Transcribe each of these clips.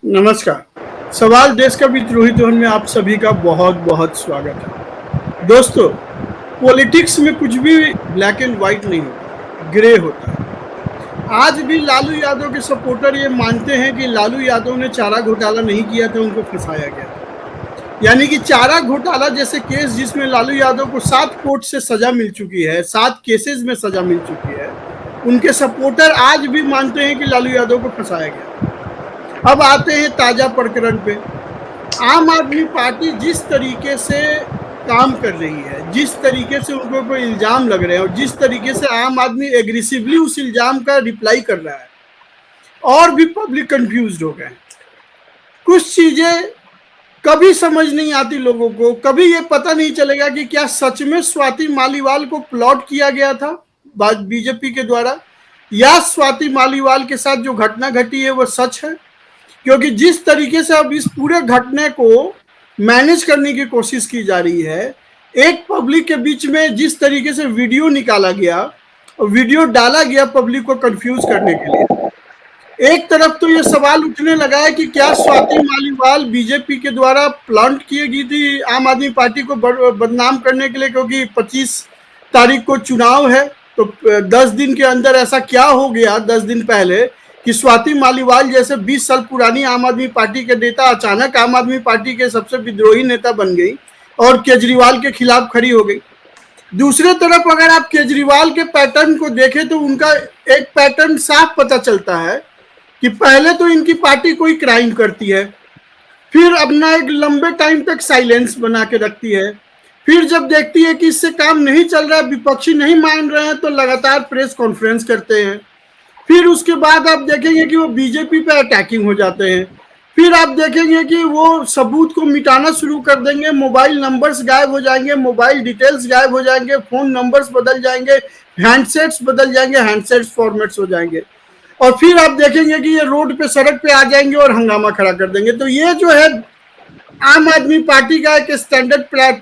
नमस्कार। सवाल देश का विद्रोही धोन में आप सभी का बहुत बहुत स्वागत है। दोस्तों, पॉलिटिक्स में कुछ भी ब्लैक एंड व्हाइट नहीं होता, ग्रे होता है। आज भी लालू यादव के सपोर्टर ये मानते हैं कि लालू यादव ने चारा घोटाला नहीं किया था, उनको फंसाया गया था। यानी कि चारा घोटाला जैसे केस जिसमें लालू यादव को 7 कोर्ट से सजा मिल चुकी है, 7 केसेस में सजा मिल चुकी है, उनके सपोर्टर आज भी मानते हैं कि लालू यादव को फंसाया गया। अब आते हैं ताजा प्रकरण पे। आम आदमी पार्टी जिस तरीके से काम कर रही है, जिस तरीके से उनको कोई इल्जाम लग रहे हैं और जिस तरीके से आम आदमी एग्रेसिवली उस इल्जाम का रिप्लाई कर रहा है, और भी पब्लिक कंफ्यूज्ड हो गए। कुछ चीजें कभी समझ नहीं आती लोगों को। कभी ये पता नहीं चलेगा कि क्या सच में स्वाति मालीवाल को प्लॉट किया गया था बीजेपी के द्वारा, या स्वाति मालीवाल के साथ जो घटना घटी है वो सच है। क्योंकि जिस तरीके से अब इस पूरे घटने को मैनेज करने की कोशिश की जा रही है, एक पब्लिक के बीच में जिस तरीके से वीडियो निकाला गया और वीडियो डाला गया पब्लिक को कंफ्यूज करने के लिए, एक तरफ तो ये सवाल उठने लगा है कि क्या स्वाति मालीवाल बीजेपी के द्वारा प्लांट की गई थी आम आदमी पार्टी को बदनाम करने के लिए, क्योंकि 25 तारीख को चुनाव है। तो 10 दिन के अंदर ऐसा क्या हो गया 10 दिन पहले कि स्वाति मालीवाल जैसे 20 साल पुरानी आम आदमी पार्टी के नेता अचानक आम आदमी पार्टी के सबसे विद्रोही नेता बन गई और केजरीवाल के खिलाफ खड़ी हो गई। दूसरे तरफ अगर आप केजरीवाल के पैटर्न को देखें तो उनका एक पैटर्न साफ पता चलता है कि पहले तो इनकी पार्टी कोई क्राइम करती है, फिर अपना एक लंबे टाइम तक साइलेंस बना के रखती है, फिर जब देखती है कि इससे काम नहीं चल रहा है, विपक्षी नहीं मान रहे हैं, तो लगातार प्रेस कॉन्फ्रेंस करते हैं। फिर उसके बाद आप देखेंगे कि वो बीजेपी पे अटैकिंग हो जाते हैं। फिर आप देखेंगे कि वो सबूत को मिटाना शुरू कर देंगे, मोबाइल नंबर्स गायब हो जाएंगे, मोबाइल डिटेल्स गायब हो जाएंगे, फोन नंबर्स बदल जाएंगे, हैंडसेट्स बदल जाएंगे, हैंडसेट्स फॉर्मेट्स हो जाएंगे, और फिर आप देखेंगे कि ये रोड पे सड़क पे आ जाएंगे और हंगामा खड़ा कर देंगे। तो ये जो है आम आदमी पार्टी का एक स्टैंडर्ड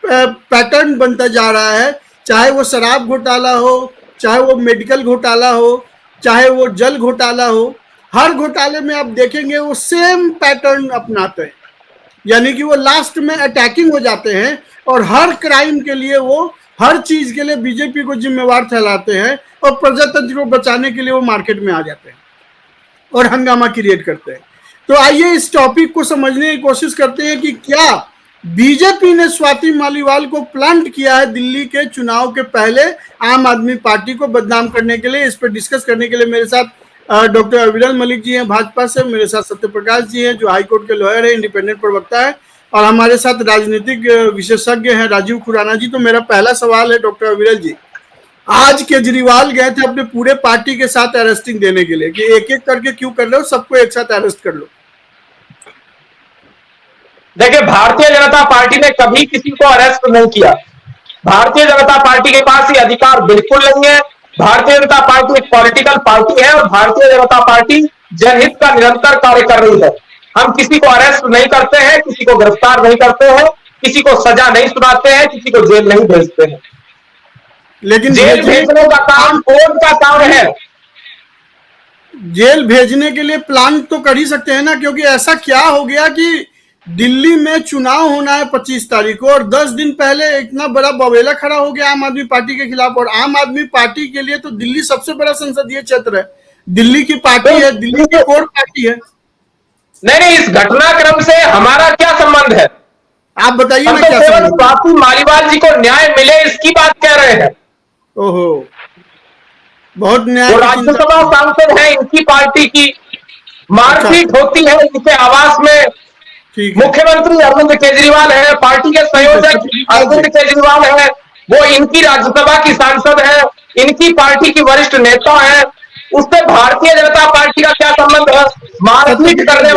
पैटर्न बनता जा रहा है। चाहे वो शराब घोटाला हो, चाहे वो मेडिकल घोटाला हो, चाहे वो जल घोटाला हो, हर घोटाले में आप देखेंगे वो सेम पैटर्न अपनाते हैं। यानी कि वो लास्ट में अटैकिंग हो जाते हैं और हर क्राइम के लिए वो हर चीज के लिए बीजेपी को जिम्मेवार ठहराते हैं और प्रजातंत्र को बचाने के लिए वो मार्केट में आ जाते हैं और हंगामा क्रिएट करते हैं। तो आइए इस टॉपिक को समझने की कोशिश करते हैं कि क्या बीजेपी ने स्वाति मालीवाल को प्लांट किया है दिल्ली के चुनाव के पहले आम आदमी पार्टी को बदनाम करने के लिए। इस पर डिस्कस करने के लिए मेरे साथ डॉक्टर अविरल मलिक जी हैं भाजपा से, मेरे साथ सत्यप्रकाश जी हैं जो हाईकोर्ट के लॉयर हैं, इंडिपेंडेंट प्रवक्ता है, और हमारे साथ राजनीतिक विशेषज्ञ हैं राजीव खुराना जी। तो मेरा पहला सवाल है डॉक्टर अविरल जी, आज केजरीवाल गए थे अपने पूरे पार्टी के साथ अरेस्टिंग देने के लिए कि एक एक करके क्यों कर रहे हो, सबको एक साथ अरेस्ट कर लो। देखिए, भारतीय जनता पार्टी ने कभी किसी को अरेस्ट नहीं किया। भारतीय जनता पार्टी के पास ये अधिकार बिल्कुल नहीं है। भारतीय जनता पार्टी एक पॉलिटिकल पार्टी है और भारतीय जनता पार्टी जनहित का निरंतर कार्य कर रही है। हम किसी को अरेस्ट नहीं करते हैं, किसी को गिरफ्तार नहीं करते हैं, किसी को सजा नहीं सुनाते हैं, किसी को जेल नहीं भेजते हैं। लेकिन जेल भेजने का काम कोर्ट का काम है। जेल भेजने के लिए प्लान तो कर ही सकते हैं ना, क्योंकि ऐसा क्या हो गया कि दिल्ली में चुनाव होना है 25 तारीख को और 10 दिन पहले इतना बड़ा बवेला खड़ा हो गया आम आदमी पार्टी के खिलाफ। और आम आदमी पार्टी के लिए तो दिल्ली सबसे बड़ा संसदीय क्षेत्र है, दिल्ली की पार्टी है, दिल्ली की कोर पार्टी है। नहीं, इस घटनाक्रम से हमारा क्या संबंध है? आप बताइए ना क्या केवल स्वाति मालीवाल जी को न्याय मिले इसकी बात कह रहे हैं। ओहो, बहुत न्याय। वो राज्यसभा सांसद है, इनकी पार्टी की मारपीट होती है इनके आवास में। मुख्यमंत्री अरविंद केजरीवाल है, पार्टी के संयोजक अरविंद केजरीवाल है, वो इनकी राज्यसभा की सांसद है, इनकी पार्टी की वरिष्ठ नेता है। उससे भारतीय जनता पार्टी का क्या संबंध है? मारपीट करने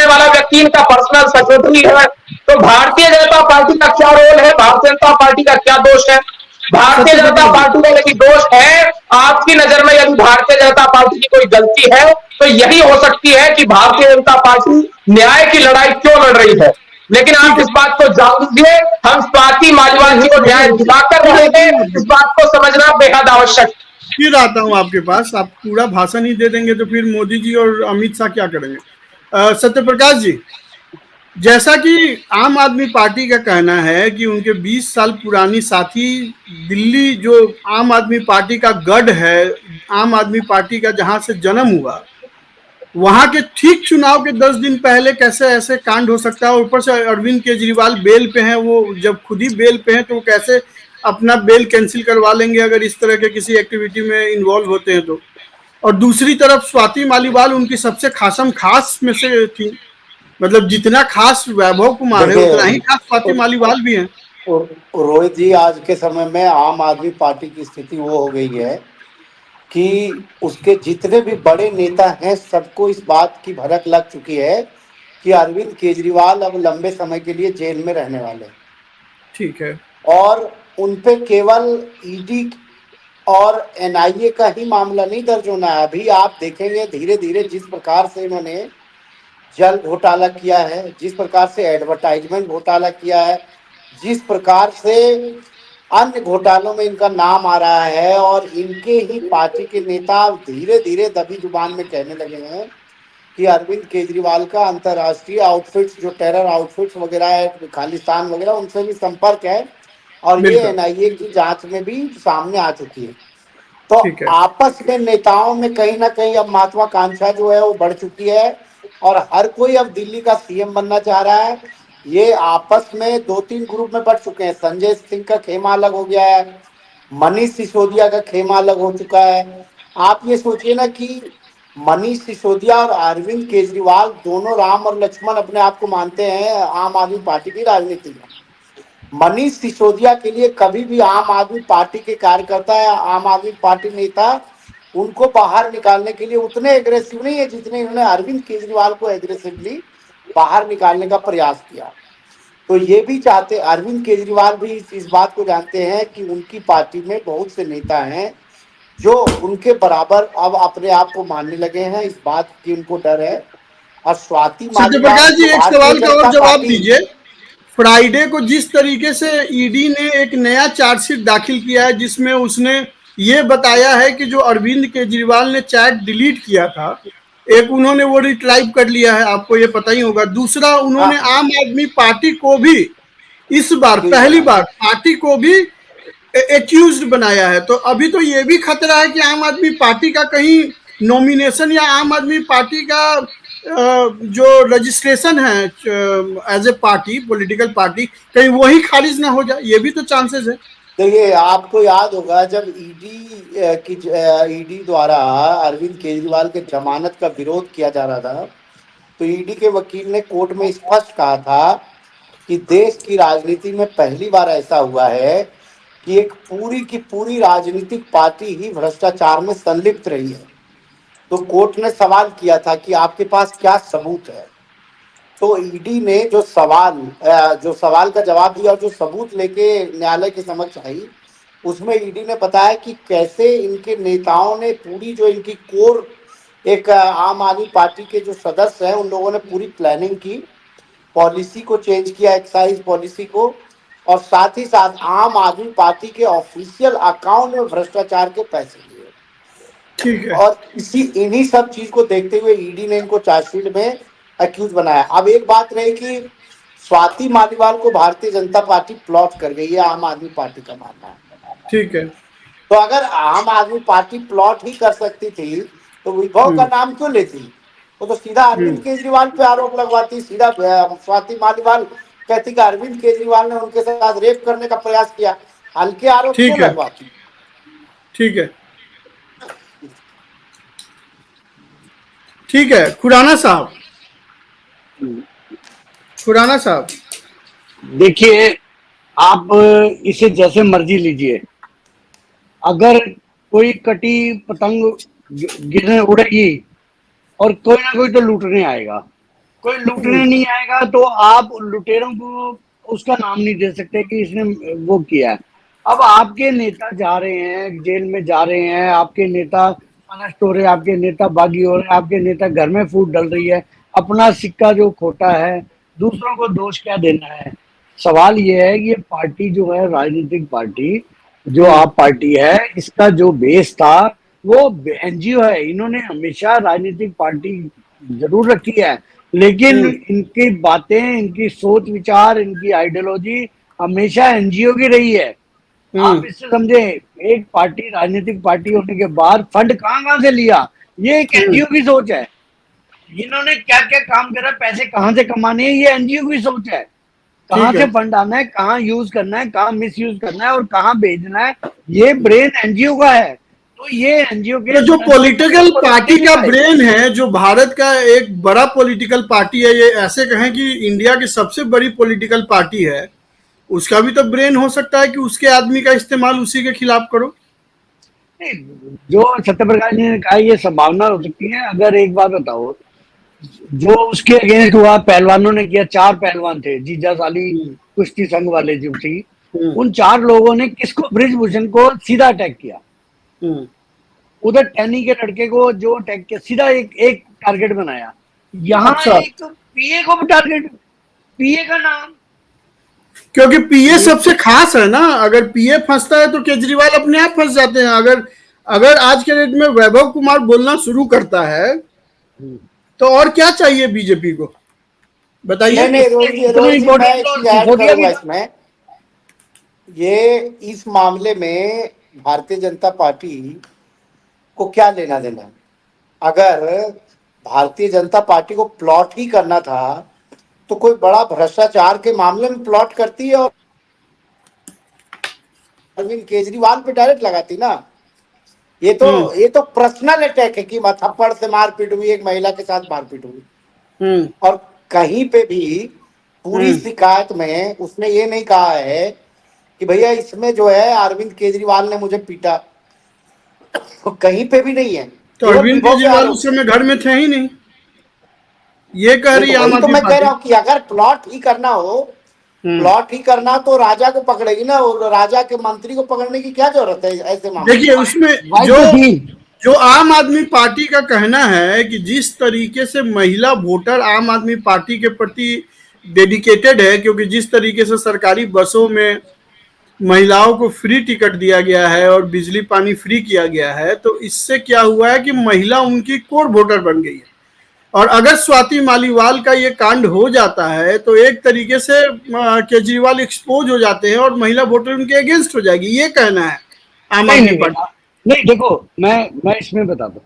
वाला व्यक्ति इनका पर्सनल सेक्रेटरी है। तो भारतीय जनता पार्टी का क्या रोल है? भारतीय जनता पार्टी का क्या दोष है? भारतीय जनता पार्टी में यदि दोष है आपकी नजर में, यदि भारतीय जनता पार्टी की कोई गलती है तो यही हो सकती है कि भारतीय जनता पार्टी न्याय की लड़ाई क्यों लड़ रही है। लेकिन आप इस बात को जान लीजिए, हम स्वाति मालीवाल जी को न्याय दिलाकर रहेंगे, इस बात को समझना बेहद आवश्यक। फिर आता हूं आपके पास। आप पूरा भाषण ही दे देंगे तो फिर मोदी जी और अमित शाह क्या करेंगे? सत्यप्रकाश जी, जैसा कि आम आदमी पार्टी का कहना है कि उनके 20 साल पुरानी साथी दिल्ली, जो आम आदमी पार्टी का गढ़ है, आम आदमी पार्टी का जहां से जन्म हुआ, वहां के ठीक चुनाव के 10 दिन पहले कैसे ऐसे कांड हो सकता है? ऊपर से अरविंद केजरीवाल बेल पे हैं, वो जब खुद ही बेल पे हैं तो वो कैसे अपना बेल कैंसिल करवा लेंगे अगर इस तरह के किसी एक्टिविटी में इन्वॉल्व होते हैं तो? और दूसरी तरफ स्वाति मालीवाल उनकी सबसे खासम खास में से थी, मतलब जितना खास वैभव कुमार है देखिए उतना ही खास स्वाति मालीवाल भी है। रोहित जी, आज के समय में आम आदमी पार्टी की स्थिति वो हो गई है कि उसके जितने भी बड़े नेता हैं सबको इस बात की भनक लग चुकी है कि अरविंद केजरीवाल अब लंबे समय के लिए जेल में रहने वाले हैं। ठीक है। और उन पे केवल ईडी और एनआईए का ही मामला नहीं दर्ज होना है। अभी आप देखेंगे धीरे धीरे जिस प्रकार से इन्होंने जल घोटाला किया है, जिस प्रकार से एडवर्टाइजमेंट घोटाला किया है, जिस प्रकार से अन्य घोटालों में इनका नाम आ रहा है, और इनके ही पार्टी के नेता धीरे धीरे दबी जुबान में कहने लगे हैं कि अरविंद केजरीवाल का अंतर्राष्ट्रीय आउटफिट्स, जो टेरर आउटफिट्स वगैरह है, खालिस्तान वगैरह, उनसे भी संपर्क है, और ये बिल्कुल। एनआईए की जांच में भी सामने आ चुकी है। तो ठीक है। आपस में नेताओं में कहीं ना कहीं अब महत्वाकांक्षा जो है वो बढ़ चुकी है, और हर कोई अब दिल्ली का सीएम बनना चाह रहा है। ये आपस में दो तीन ग्रुप में बढ़ चुके हैं। संजय सिंह का खेमा अलग हो गया है, मनीष सिसोदिया का खेमा अलग हो चुका है। आप ये सोचिए ना कि मनीष सिसोदिया और अरविंद केजरीवाल दोनों राम और लक्ष्मण अपने आप को मानते हैं आम आदमी पार्टी की राजनीति में। मनीष सिसोदिया के लिए कभी भी आम आदमी पार्टी के कार्यकर्ता या आम आदमी पार्टी नेता उनको बाहर निकालने के लिए उतने एग्रेसिव नहीं है जितने इन्होंने अरविंद केजरीवाल को एग्रेसिवली बाहर निकालने का प्रयास किया। तो ये भी चाहते, अरविंद केजरीवाल भी इस बात को जानते हैं कि उनकी पार्टी में बहुत से नेता हैं जो उनके बराबर अब अपने आप को मानने लगे हैं। इस बात की उनको डर है। और स्वाति मालीवाल सत्यप्रकाश जी, जो एक भारतीय सवाल का और जनता जवाब पार्टी, दीजिए। फ्राइडे को जिस तरीके से ईडी ने एक नया चार्जशीट दाखिल किया है जिसमें उसने ये बताया है कि जो अरविंद केजरीवाल ने चैट डिलीट किया था, एक उन्होंने वो रिट्राइव कर लिया है, आपको ये पता ही होगा। दूसरा, उन्होंने हाँ, आम आदमी पार्टी को भी इस बार अक्यूज पहली बनाया। बार पार्टी को भी एक्यूज बनाया है। तो अभी तो ये भी खतरा है कि आम आदमी पार्टी का कहीं नॉमिनेशन या आम आदमी पार्टी का जो रजिस्ट्रेशन है as a party, political party, कहीं वही खारिज ना हो जाए, ये भी तो चांसेस है। देखिए, आपको याद होगा जब ईडी द्वारा अरविंद केजरीवाल के जमानत का विरोध किया जा रहा था, तो ईडी के वकील ने कोर्ट में स्पष्ट कहा था कि देश की राजनीति में पहली बार ऐसा हुआ है कि एक पूरी की पूरी राजनीतिक पार्टी ही भ्रष्टाचार में संलिप्त रही है। तो कोर्ट ने सवाल किया था कि आपके पास क्या सबूत है। तो ईडी ने जो सवाल का जवाब दिया और जो सबूत लेके न्यायालय के समक्ष आई, उसमें ईडी ने बताया कि कैसे इनके नेताओं ने पूरी जो इनकी कोर एक आम आदमी पार्टी के जो सदस्य हैं उन लोगों ने पूरी प्लानिंग की, पॉलिसी को चेंज किया, एक्साइज पॉलिसी को, और साथ ही साथ आम आदमी पार्टी के ऑफिशियल अकाउंट में भ्रष्टाचार के पैसे लिए। ठीक है। और इन्हीं सब चीज को देखते हुए ईडी ने इनको चार्जशीट में अक्यूज बनाया। अब एक बात रही कि स्वाति मालीवाल को भारतीय जनता पार्टी प्लॉट कर गई है, आम आदमी पार्टी का मानना है। ठीक है। तो अगर आम आदमी पार्टी प्लॉट ही कर सकती थी तो विभव का नाम क्यों लेती? वो तो सीधा अरविंद केजरीवाल पे आरोप लगवाती, सीधा स्वाति मालीवाल कहती कि अरविंद केजरीवाल ने उनके साथ रेप करने का प्रयास किया। हल्के आरोप क्यों ठीक है। लगवाती? ठीक है। ठीक है। खुराना साहब, खुराना साहब, देखिए, आप इसे जैसे मर्जी लीजिए। अगर कोई कटी पतंग गिरने उड़ेगी और कोई ना कोई तो लूटने आएगा, कोई लूटने नहीं आएगा तो आप लुटेरों को उसका नाम नहीं दे सकते कि इसने वो किया है। अब आपके नेता जा रहे हैं, जेल में जा रहे हैं, आपके नेता अरेस्ट हो रहे हैं, आपके नेता बागी हो रहे हैं, आपके नेता घर में फूट डल रही है, अपना सिक्का जो खोटा है दूसरों को दोष क्या देना है। सवाल ये है कि ये पार्टी जो है राजनीतिक पार्टी, जो आप पार्टी है, इसका जो बेस था वो एनजीओ है। इन्होंने हमेशा राजनीतिक पार्टी जरूर रखी है, लेकिन इनकी बातें, इनकी सोच विचार, इनकी आइडियोलॉजी हमेशा एनजीओ की रही है। आप इससे समझे, एक पार्टी राजनीतिक पार्टी होने के बाद फंड कहां कहां से लिया, ये एक एनजीओ की सोच है। इन्होंने क्या क्या काम करा, पैसे कहां से कमाने हैं, ये एनजीओ की सोच है। कहां से फंड आना है, कहां यूज करना है, कहां मिस यूज करना है और कहां भेजना है, ये ब्रेन एनजीओ का है। तो ये एनजीओ के तो जो पॉलिटिकल पार्टी का ब्रेन है, जो भारत का एक बड़ा पॉलिटिकल पार्टी है, ये ऐसे कहें कि इंडिया की सबसे बड़ी पॉलिटिकल पार्टी है, उसका भी तो ब्रेन हो सकता है कि उसके आदमी का इस्तेमाल उसी के खिलाफ करो। जो सत्यप्रकाश जी ने कहा, ये संभावना हो सकती है। अगर एक बात बताओ, जो उसके अगेंस्ट हुआ पहलवानों ने किया, 4 पहलवान थे, जीजा साली कुश्ती संघ वाले जो थी, उन 4 लोगों ने किसको, बृजभूषण को सीधा अटैक किया। उधर टैनी के लड़के को जो अटैक किया, सीधा एक टारगेट बनाया। यहाँ एक पीए को टारगेट, पीए का नाम, क्योंकि पीए सबसे खास है ना। अगर पीए फंसता है तो केजरीवाल अपने आप फंस जाते हैं। अगर आज के डेट में वैभव कुमार बोलना शुरू करता है तो और क्या चाहिए बीजेपी को, बताइए। इसमें ये इस मामले में भारतीय जनता पार्टी को क्या लेना देना। अगर भारतीय जनता पार्टी को प्लॉट ही करना था तो कोई बड़ा भ्रष्टाचार के मामले में प्लॉट करती है और अरविंद केजरीवाल पे डायरेक्ट लगाती ना। ये तो पर्सनल अटैक है कि थप्पड़ से मारपीट हुई, एक महिला के साथ मारपीट हुई। और कहीं पे भी पूरी शिकायत में उसने ये नहीं कहा है कि भैया इसमें जो है अरविंद केजरीवाल ने मुझे पीटा, तो कहीं पे भी नहीं है। तो अरविंद केजरीवाल उस समय घर में थे ही नहीं, ये कह रही है। तो मैं कह रहा हूँ कि अगर प्लॉट ही करना हो, प्लॉट ही करना तो राजा को पकड़ेगी ना, और राजा के मंत्री को पकड़ने की क्या जरूरत है ऐसे मामले। देखिए, उसमें जो आम आदमी पार्टी का कहना है कि जिस तरीके से महिला वोटर आम आदमी पार्टी के प्रति डेडिकेटेड है, क्योंकि जिस तरीके से सरकारी बसों में महिलाओं को फ्री टिकट दिया गया है और बिजली पानी फ्री किया गया है, तो इससे क्या हुआ है कि महिला उनकी कोर वोटर बन गई है। और अगर स्वाति मालीवाल का ये कांड हो जाता है तो एक तरीके से केजरीवाल एक्सपोज हो जाते हैं और महिला वोटर उनके अगेंस्ट हो जाएगी, ये कहना है आम आदमी पार्टी। नहीं, देखो, मैं इसमें बताता हूँ,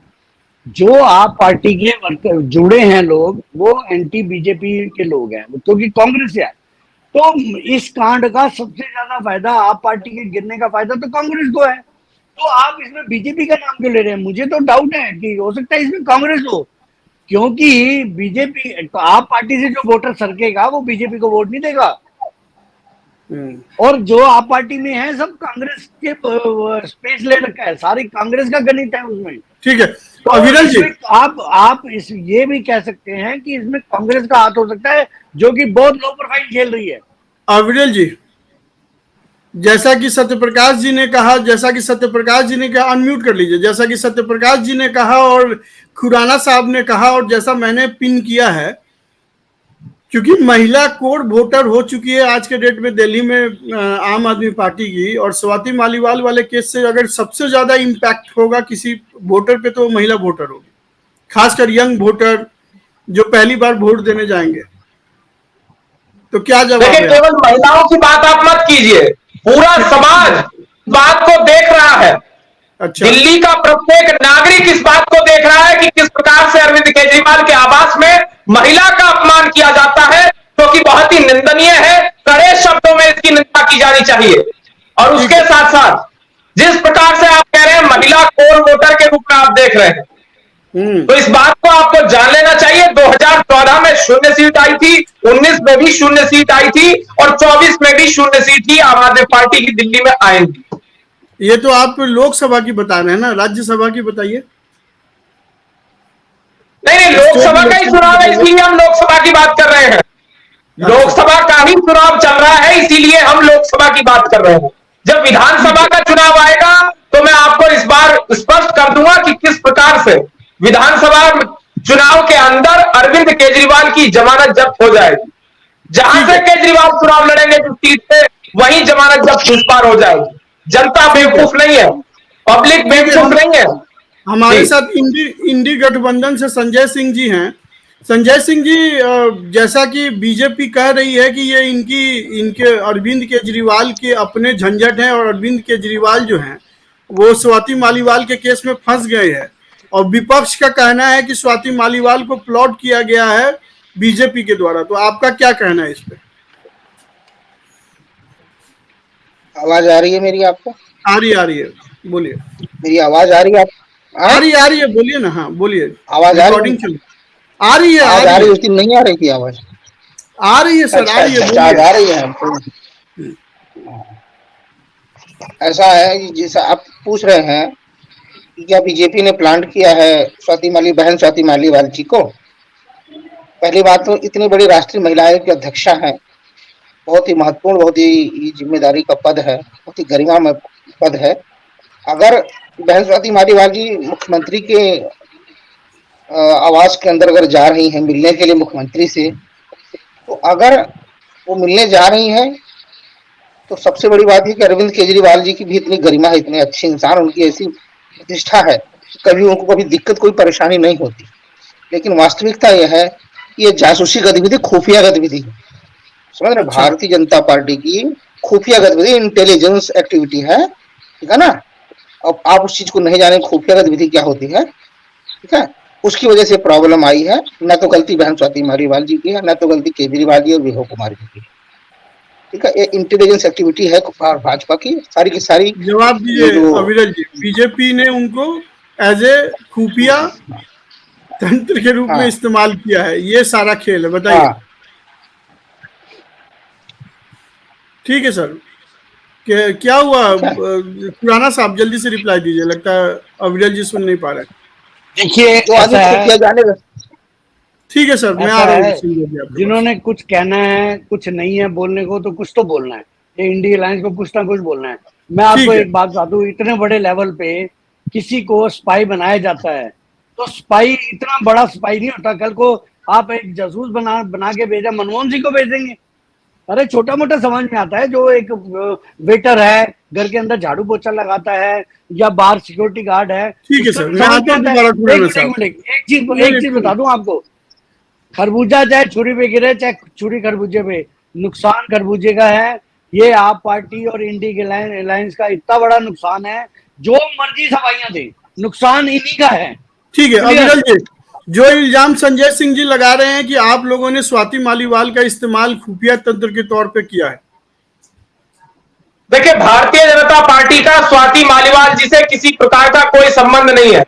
जो आप पार्टी के वर्कर जुड़े हैं लोग, वो एंटी बीजेपी के लोग हैं, क्योंकि कांग्रेस से है। तो इस कांड का सबसे ज्यादा फायदा, आप पार्टी के गिरने का फायदा तो कांग्रेस को है। तो आप इसमें बीजेपी का नाम क्यों ले रहे हैं? मुझे तो डाउट है कि हो सकता है इसमें कांग्रेस हो, क्योंकि बीजेपी तो आप पार्टी से जो वोटर सरकेगा वो बीजेपी को वोट नहीं देगा। और जो आप पार्टी में है सब कांग्रेस के स्पेस ले रखा है, सारी कांग्रेस का गणित है उसमें। ठीक है, तो अविरल जी, आप ये भी कह सकते हैं कि इसमें कांग्रेस का हाथ हो सकता है, जो कि बहुत लो प्रोफाइल खेल रही है। अविरल जी, जैसा कि सत्यप्रकाश जी ने कहा, अनम्यूट कर लीजिए, जैसा कि सत्यप्रकाश जी ने कहा और खुराना साहब ने कहा और जैसा मैंने पिन किया है, क्योंकि महिला कोर वोटर हो चुकी है आज के डेट में दिल्ली में आम आदमी पार्टी की, और स्वाति मालीवाल वाले केस से अगर सबसे ज्यादा इम्पैक्ट होगा किसी वोटर पे तो महिला वोटर होगी, खासकर यंग वोटर जो पहली बार वोट देने जाएंगे। तो क्या जवाब है? देखिए, केवल महिलाओं की बात आप मत कीजिए, पूरा समाज बात को देख रहा है। अच्छा। दिल्ली का प्रत्येक नागरिक इस बात को देख रहा है कि किस प्रकार से अरविंद केजरीवाल के आवास में महिला का अपमान किया जाता है, जो कि बहुत ही निंदनीय है। कड़े शब्दों में इसकी निंदा की जानी चाहिए। और उसके साथ साथ जिस प्रकार से आप कह रहे हैं महिला कोर वोटर के रूप में आप देख रहे हैं, तो इस बात को आपको जान लेना चाहिए। 2014 में 0 सीट आई थी, 19 में भी 0 सीट आई थी और 24 में भी 0 सीट ही आम आदमी पार्टी की दिल्ली में आएंगी। ये तो आप लोकसभा की बता रहे हैं ना, राज्यसभा की बताइए। नहीं, लोकसभा का ही चुनाव है, इसलिए हम लोकसभा की बात कर रहे हैं। लोकसभा का ही चुनाव चल रहा है, इसीलिए हम लोकसभा की बात कर रहे हैं। जब विधानसभा का चुनाव आएगा तो मैं आपको इस बार स्पष्ट कर दूंगा कि किस प्रकार से विधानसभा चुनाव के अंदर अरविंद केजरीवाल की जमानत जब्त हो जाएगी। जहां से केजरीवाल चुनाव लड़ेंगे जिस सीट पे, वहीं जमानत जब्त इस बार हो जाएगी। जनता बेवकूफ नहीं है, पब्लिक बेवकूफ नहीं है। हमारे जी। साथ इंडी गठबंधन से संजय सिंह जी हैं। संजय सिंह जी, जैसा कि बीजेपी कह रही है कि ये इनके अरविंद केजरीवाल के अपने झंझट हैं और अरविंद केजरीवाल जो हैं वो स्वाति मालीवाल के केस में फंस गए हैं, और विपक्ष का कहना है कि स्वाति मालीवाल को प्लॉट किया गया है बीजेपी के द्वारा। तो आपका क्या कहना है इस पे? आवाज आ रही है मेरी आपको? आ रही है, बोलिए। मेरी आवाज आ रही है आप? आ रही है, बोलिए ना। हाँ बोलिए, आवाज आ रही रिकॉर्डिंग है? चल आ रही है। आज आ रही है, उस दिन नहीं आ रही थी आवाज। आ रही है सर, आ रही है, अच्छा, आज बोलिए। आ रही है हमको। ऐसा है कि जैसा आप पूछ रहे हैं कि क्या बीजेपी ने प्लांट किया है बहन स्वाति मालीवाल जी को। पहली बात तो इतनी बड़ी राष्ट्रीय महिला आयोग की अध्यक्षा है, बहुत ही महत्वपूर्ण, बहुत ही जिम्मेदारी का पद है, बहुत ही गरिमामय पद है। अगर बहन स्वाति मालीवाल जी मुख्यमंत्री के आवास के अंदर अगर जा रही हैं मिलने के लिए मुख्यमंत्री से, तो अगर वो मिलने जा रही हैं तो सबसे बड़ी बात है कि अरविंद केजरीवाल जी की भी इतनी गरिमा है, इतने अच्छे इंसान, उनकी ऐसी प्रतिष्ठा है, कभी उनको कभी दिक्कत कोई परेशानी नहीं होती। लेकिन वास्तविकता यह है कि ये जासूसी गतिविधि, खुफिया गतिविधि, समझ रहे? अच्छा। भारतीय जनता पार्टी की खुफिया गतिविधि, इंटेलिजेंस एक्टिविटी है, ठीक है ना? अब आप उस चीज को नहीं जाने खुफिया गतिविधि क्या होती है, ठीक है? उसकी वजह से प्रॉब्लम आई है। न तो गलती बहन स्वाति मालीवाल जी की है, न तो गलती केजरीवाल जी और विभव कुमार जी की, ठीक है? ये इंटेलिजेंस एक्टिविटी है भाजपा की सारी। जवाब ये दीजिए जो अविरल जी, बीजेपी ने उनको एज ए खुफिया तंत्र के रूप में हाँ इस्तेमाल किया है, ये सारा खेल है, बताइए। हाँ ठीक है सर, क्या हुआ? ठीक है। खुराना साहब जल्दी से रिप्लाई दीजिए, लगता है अविरल जी सुन नहीं पा रहे। देखिए जो आदमी ऐसा खुफिया है, जाने ठीक है सर, मैं ऐसा आ रहा हूँ है, संजय जी आपके पास। जिन्होंने कुछ कहना है, कुछ नहीं है बोलने को, तो कुछ तो बोलना है। ये इंडिया अलायंस को कुछ ना कुछ बोलना है। मैं आपको ठीक है। एक बात बता दूं, इतने बड़े लेवल पे किसी को स्पाई बनाया जाता है, तो स्पाई इतना बड़ा स्पाई नहीं होता। कल को आप एक जासूस बना के भेजा, मनमोहन सिंह को भेजेंगे? अरे छोटा मोटा समझ में आता है, जो एक वेटर है, घर के अंदर झाड़ू पोछा लगाता है, या बाहर सिक्योरिटी गार्ड है, ठीक है उसका सर, भी मैं समझ आता में हूँ आता है। दोबारा खुराना एक साहब। मिनट, एक चीज बता दूं आपको, खरबूजा चाहे छुरी पे गिरे, चाहे छुरी खरबूजे पे, नुकसान खरबूजे का है। ये आप पार्टी और इंडी अलायंस का इतना बड़ा नुकसान है, जो मर्जी सफाइयां दे, नुकसान इन्हीं का है। ठीक है क्लियर? अविरल जी, जो इल्जाम संजय सिंह जी लगा रहे हैं कि आप लोगों ने स्वाति मालीवाल का इस्तेमाल खुफिया तंत्र के तौर पे किया है। देखिए, भारतीय जनता पार्टी का स्वाति मालीवाल जी से किसी प्रकार का कोई संबंध नहीं है।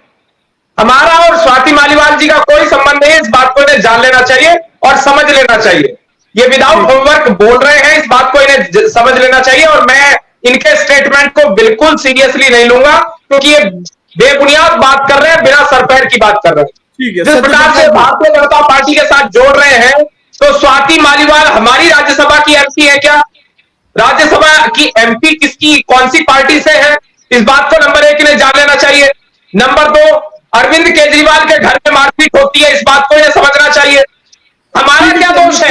हमारा और स्वाति मालीवाल जी का कोई संबंध नहीं है। इस बात को इन्हें जान लेना चाहिए और समझ लेना चाहिए। ये विदाउट होमवर्क बोल रहे हैं, इस बात को इन्हें समझ लेना चाहिए। और मैं इनके स्टेटमेंट को बिल्कुल सीरियसली नहीं लूंगा, क्योंकि ये बेबुनियाद बात कर रहे हैं, बिना सर पैर की बात कर रहे हैं। ठीक है, जिस प्रकार से भारतीय जनता पार्टी के साथ जोड़ रहे हैं, तो स्वाति मालीवाल हमारी राज्यसभा की एमपी है क्या? राज्यसभा की एमपी किसकी, कौन सी पार्टी से है? इस बात को नंबर 1 इन्हें जान लेना चाहिए। नंबर 2, अरविंद केजरीवाल के घर में मारपीट होती है, इस बात को इन्हें समझना चाहिए। हमारा क्या दोष है?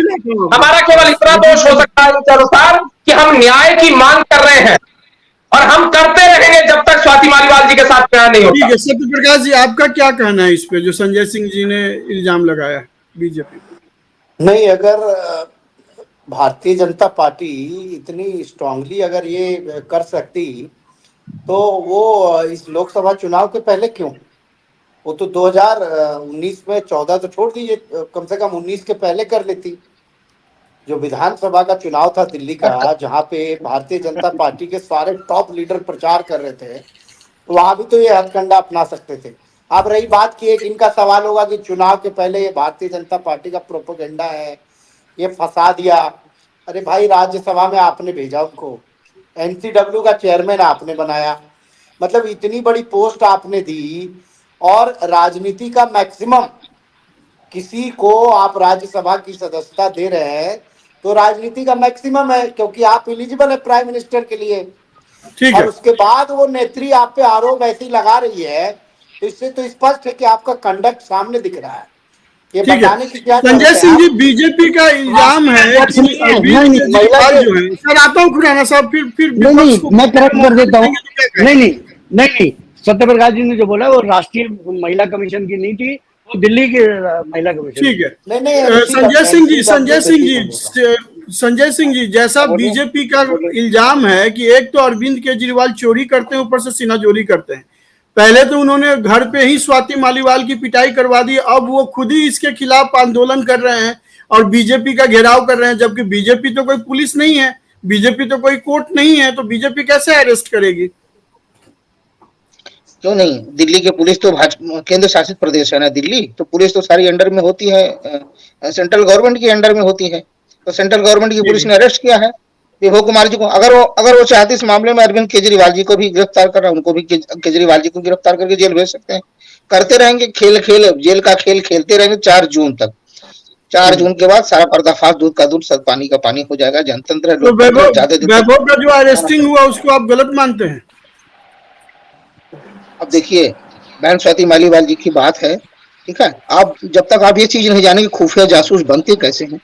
हमारा केवल इतना दोष हो सकता है इनके अनुसार कि हम न्याय की मांग कर रहे हैं, और हम करते रहेंगे जब तक स्वाति मालीवाल जी के साथ न्याय नहीं होता। ठीक है, सत्य प्रकाश जी, आपका क्या कहना है इस पे जो संजय सिंह जी ने इल्जाम लगाया बीजेपी पे? नहीं, अगर भारतीय जनता पार्टी इतनी स्ट्रांगली अगर ये कर सकती, तो वो इस लोकसभा चुनाव के पहले क्यों? वो तो 2019 में, 14 तो छोड़ दीजिए, कम से कम 19 के पहले कर लेती। जो विधानसभा का चुनाव था दिल्ली का, जहाँ पे भारतीय जनता पार्टी के सारे टॉप लीडर प्रचार कर रहे थे, तो वहां भी तो ये हथकंडा अपना सकते थे। अब रही बात की, एक इनका सवाल होगा कि चुनाव के पहले ये भारतीय जनता पार्टी का प्रोपेगेंडा है, ये फंसा दिया। अरे भाई, राज्यसभा में आपने भेजा उनको, एनसीडब्ल्यू का चेयरमैन आपने बनाया, मतलब इतनी बड़ी पोस्ट आपने दी, और राजनीति का मैक्सिमम, किसी को आप राज्यसभा की सदस्यता दे रहे हैं तो राजनीति का मैक्सिमम है, क्योंकि आप एलिजिबल है प्राइम मिनिस्टर के लिए। ठीक और है, उसके बाद वो नेत्री आप पे आरोप ऐसी लगा रही है, तो इससे तो स्पष्ट है कि आपका कंडक्ट सामने दिख रहा है ये ठीक है। बताने की क्या संजय जरूरत है? सिंह जी, आप बीजेपी का इल्जाम है कि अरविंद नहीं, महिला केजरीवाल के जो है, सर आता हूँ खुराना साहब, फिर नहीं विपक्ष नहीं, को मैं करेक्ट कर देता हूँ। देंगे तो क्या नहीं कहें? नहीं नहीं नहीं, सत्य प्रकाश जी ने जो बोला वो राष्ट्रीय महिला कमीशन की नहीं थी, वो दिल्ली की महिला कमीशन ठीक की। है। नहीं संजय सिंह जी, संजय सिंह NCW में बोला। संजय सिंह जी, जैसा हाँ, बोलिए। बीजेपी का इल्जाम है कि एक तो अरविंद केजरीवाल चोरी करते हैं, ऊपर से सिन्हाजोरी करते हैं। पहले तो उन्होंने घर पे ही स्वाति मालीवाल की पिटाई करवा दी, अब वो खुद ही इसके खिलाफ आंदोलन कर रहे हैं और बीजेपी का घेराव कर रहे हैं, जबकि बीजेपी तो कोई पुलिस नहीं है, बीजेपी तो कोई कोर्ट नहीं है, तो बीजेपी कैसे अरेस्ट करेगी? क्यों नहीं, दिल्ली की पुलिस तो केंद्र शासित प्रदेश है ना दिल्ली, तो पुलिस तो सारी अंडर में होती है, सेंट्रल गवर्नमेंट की अंडर में होती है। तो सेंट्रल गवर्नमेंट की पुलिस ने अरेस्ट किया है विभो कुमार जी को। अगर वो चाहते इस मामले में अरविंद केजरीवाल जी को भी गिरफ्तार कर रहा है, उनको भी केजरीवाल जी को गिरफ्तार करके जेल भेज सकते हैं। करते रहेंगे जेल का खेल खेलते रहेंगे 4 जून तक। 4 जून के बाद सारा पर्दाफाश, दूध का दूध सब पानी का पानी हो जाएगा। जनतंत्र है, तो लोकतंत्र है, ज्यादा दिन तक। वैभव का जो अरेस्टिंग हुआ उसको आप गलत मानते हैं? अब देखिए, बहन स्वाति मालीवाल जी की बात है, ठीक है। आप जब तक आप ये चीज नहीं जानेंगे खुफिया जासूस बनते कैसे हैं,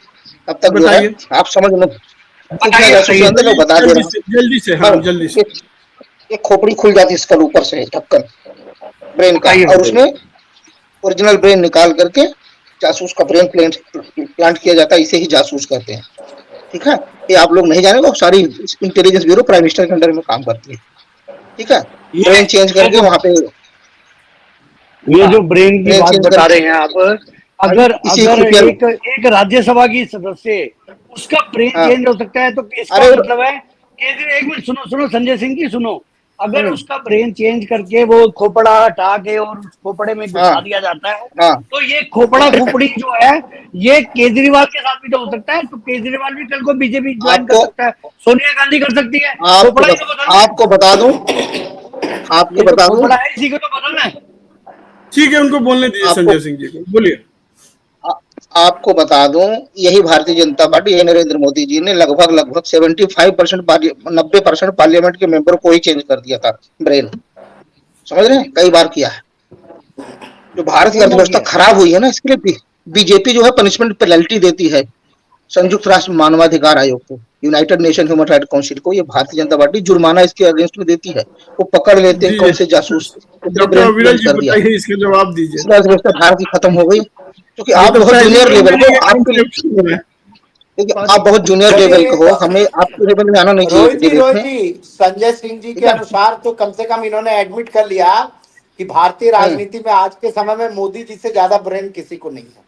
तब तक जो है बताइए। आप समझ लो खुफिया जासूस बनते लोग। बता दे रहा जल्दी से, हाँ जल्दी से। हूँ, एक खोपड़ी खुल जाती है इसका ऊपर से ढक्कन ब्रेन का, और उसमें ओरिजिनल ब्रेन निकाल करके जासूस का ब्रेन प्लांट किया जाता है। इसे ही जासूस कहते हैं, ठीक है। ये आप लोग नहीं जानेंगे, सारी इंटेलिजेंस ब्यूरो प्राइम मिनिस्टर के अंडर में काम करती है, ठीक है। ब्रेन चेंज करके वहां पे, ये जो ब्रेन की ब्रेन बात चेंज बता करके रहे हैं आप, अगर इसी अगर खुफिया, एक राज्यसभा की सदस्य उसका ब्रेन हाँ, चेंज हो सकता है, तो इसका अरे मतलब है एक मिनट सुनो संजय सिंह जी सुनो, अगर हम्म, उसका ब्रेन चेंज करके वो खोपड़ा हटा के और उस खोपड़े में हाँ घुसा दिया जाता है, हाँ, तो ये खोपड़ा खोपड़ी जो है ये केजरीवाल के साथ भी तो हो सकता है। तो केजरीवाल भी कल को बीजेपी ज्वाइन कर आपको सकता है, सोनिया गांधी कर सकती है, आपको खोपड़ा ही तो बदलना है। आपको बता दूं, आपको ये जो बता दूं, खोपड़ा है इसी को तो बदलना है। ठीक है, उनको बोलने दीजिए आपको संजय सिंह जी को, बोलिए। आपको बता दूं, यही भारतीय जनता पार्टी, यही नरेंद्र मोदी जी ने लगभग 75% 90% पार्लियामेंट के मेंबर को ही चेंज कर दिया था ब्रेन, समझ रहे हैं, कई बार किया है। जो भारत की अर्थव्यवस्था खराब हुई है ना, इसके लिए बीजेपी जो है पनिशमेंट पेनल्टी देती है संयुक्त राष्ट्र मानवाधिकार आयोग को, United nation human right council को। ये भारतीय जनता पार्टी जुर्माना इसके अगेंस्ट में देती है। वो पकड़ लेते हैं कौन से जासूस, किसने डॉक्टर ब्रेन अविरल चेंज जी कर दिया। बताइए, इसका जवाब दीजिए। इसलिए अर्थव्यवस्था भारत की खत्म हो गई, क्योंकि ये आप तो बहुत पहली जूनियर बार लेवल मैंने को, ये आपके, इंटरप्शन सुना है। देखिए आप बहुत जूनियर लेवल के हो, हमें आपके लेवल में आना नहीं चाहिए डिबेट रोहित में, जी, संजय सिंह जी ठीक के है। अनुसार तो कम से कम इन्होंने एडमिट कर लिया कि भारतीय राजनीति में आज के समय में मोदी जी से ज्यादा ब्रेन किसी को नहीं है।